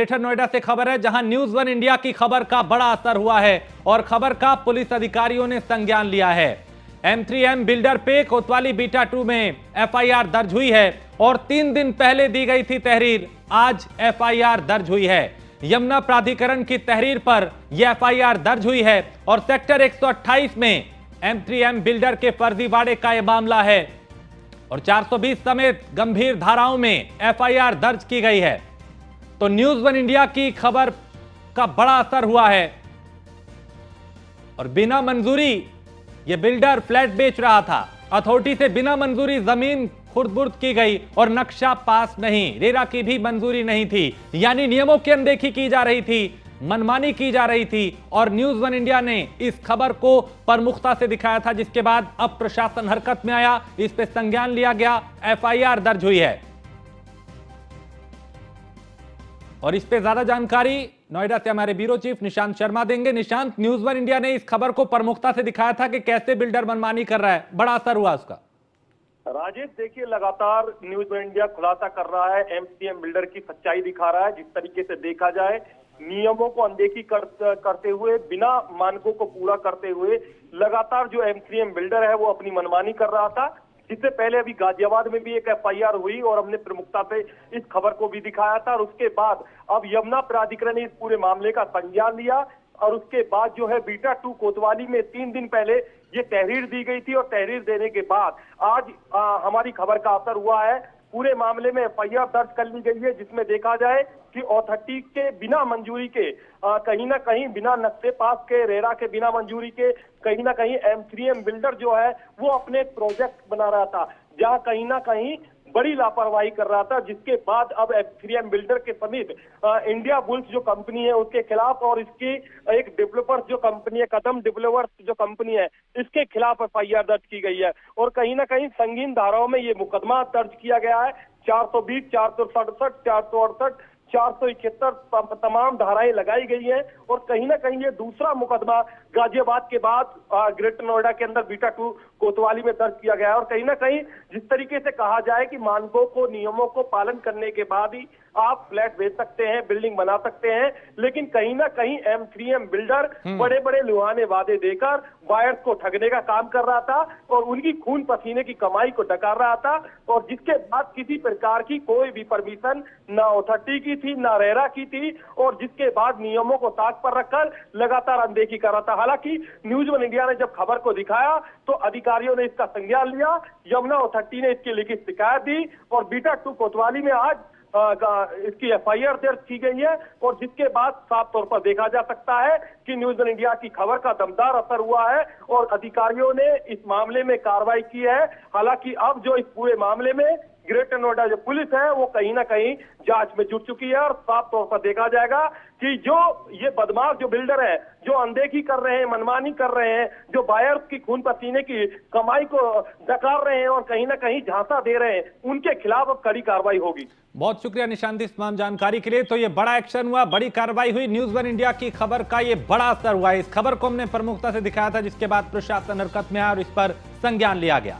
Greater Noida से खबर है, जहां न्यूज वन इंडिया की खबर का बड़ा असर हुआ है और खबर का पुलिस अधिकारियों ने संज्ञान लिया है। M3M बिल्डर पे कोतवाली बीटा 2 में FIR दर्ज हुई है और 3 दिन पहले दी गई थी तहरीर, आज FIR दर्ज हुई है। यमुना प्राधिकरण की तहरीर पर यह FIR दर्ज हुई है और सेक्टर 128 में M3M बिल्डर के फर्जीवाड़े का यह मामला है और 420 समेत गंभीर धाराओं में FIR दर्ज की गई है। तो न्यूज वन इंडिया की खबर का बड़ा असर हुआ है और बिना मंजूरी यह बिल्डर फ्लैट बेच रहा था। अथॉरिटी से बिना मंजूरी जमीन खुर्द-बुर्द की गई और नक्शा पास नहीं, रेरा की भी मंजूरी नहीं थी, यानी नियमों की अनदेखी की जा रही थी, मनमानी की जा रही थी। और न्यूज वन इंडिया ने इस खबर को प्रमुखता से दिखाया था, जिसके बाद अब प्रशासन हरकत में आया, इस पे संज्ञान लिया गया, FIR दर्ज हुई है। और इस पे ज्यादा जानकारी नोएडा से हमारे ब्यूरो चीफ निशांत शर्मा देंगे। निशांत, न्यूज वन इंडिया ने इस खबर को प्रमुखता से दिखाया था कि कैसे बिल्डर मनमानी कर रहा है, बड़ा असर हुआ उसका। राजेश, देखिए, लगातार न्यूज वन इंडिया खुलासा कर रहा है, M3M बिल्डर की सच्चाई दिखा रहा है। जिस तरीके से देखा जाए, नियमों को अनदेखी करते हुए, बिना मानकों को पूरा करते हुए लगातार जो M3M बिल्डर है वो अपनी मनमानी कर रहा था। जिससे पहले अभी गाजियाबाद में भी एक FIR हुई और हमने प्रमुखता से इस खबर को भी दिखाया था। और उसके बाद अब यमुना प्राधिकरण ने इस पूरे मामले का संज्ञान लिया और उसके बाद जो है बीटा 2 कोतवाली में 3 दिन पहले ये तहरीर दी गई थी और तहरीर देने के बाद आज हमारी खबर का असर हुआ है। पूरे मामले में FIR दर्ज कर ली गई है, जिसमें देखा जाए कि अथॉरिटी के बिना मंजूरी के, कहीं ना कहीं बिना नक्शे पास के, रेरा के बिना मंजूरी के, कहीं ना कहीं M3M बिल्डर जो है वो अपने प्रोजेक्ट बना रहा था, जहां कहीं ना कहीं बड़ी लापरवाही कर रहा था। जिसके बाद अब M3M बिल्डर के समेत इंडिया बुल्स जो कंपनी है उसके खिलाफ और इसकी एक डेवलपर्स जो कंपनी है, कदम डेवलपर्स जो कंपनी है, इसके खिलाफ FIR दर्ज की गई है। और कहीं ना कहीं संगीन धाराओं में ये मुकदमा दर्ज किया गया है। 420, 467, 468, 471 तमाम धाराएं लगाई गई हैं। और कहीं ना कहीं ये दूसरा मुकदमा गाजियाबाद के बाद ग्रेटर नोएडा के अंदर बीटा 2 कोतवाली में दर्ज किया गया है। और कहीं ना कहीं जिस तरीके से कहा जाए कि मानकों को, नियमों को पालन करने के बाद ही आप फ्लैट बेच सकते हैं, बिल्डिंग बना सकते हैं, लेकिन कहीं ना कहीं M3M बिल्डर बड़े बड़े लुहाने वादे देकर बायर्स को ठगने का काम कर रहा था और उनकी खून पसीने की कमाई को डकार रहा था। और जिसके बाद किसी प्रकार की कोई भी परमिशन ना अथॉरिटी की थी, ना रेरा की थी, और जिसके बाद नियमों को ताक पर रखकर लगातार अनदेखी कर रहा था। हालांकि न्यूज वन इंडिया ने जब खबर को दिखाया तो अधिकारियों ने इसका संज्ञान लिया, यमुना अथॉरिटी ने इसकी लिखित शिकायत दी और बीटा 2 कोतवाली में आज इसकी FIR दर्ज की गई है। और जिसके बाद साफ तौर पर देखा जा सकता है कि न्यूज वन इंडिया की खबर का दमदार असर हुआ है और अधिकारियों ने इस मामले में कार्रवाई की है। हालांकि अब जो इस पूरे मामले में ग्रेटर नोएडा जो पुलिस है वो कहीं ना कहीं जांच में जुट चुकी है और साफ तौर पर देखा जाएगा कि जो ये बदमाश जो बिल्डर है, जो अनदेखी कर रहे हैं, मनमानी कर रहे हैं, जो बायर्स की खून पसीने की कमाई को डकार रहे हैं और कहीं ना कहीं झांसा दे रहे हैं, उनके खिलाफ अब कड़ी कार्रवाई होगी। बहुत शुक्रिया निशांत इस तमाम जानकारी के लिए। तो ये बड़ा एक्शन हुआ, बड़ी कार्रवाई हुई, न्यूज वन इंडिया की खबर का ये बड़ा असर हुआ। इस खबर को हमने प्रमुखता से दिखाया था, जिसके बाद प्रशासन हरकत में आया और इस पर संज्ञान लिया गया।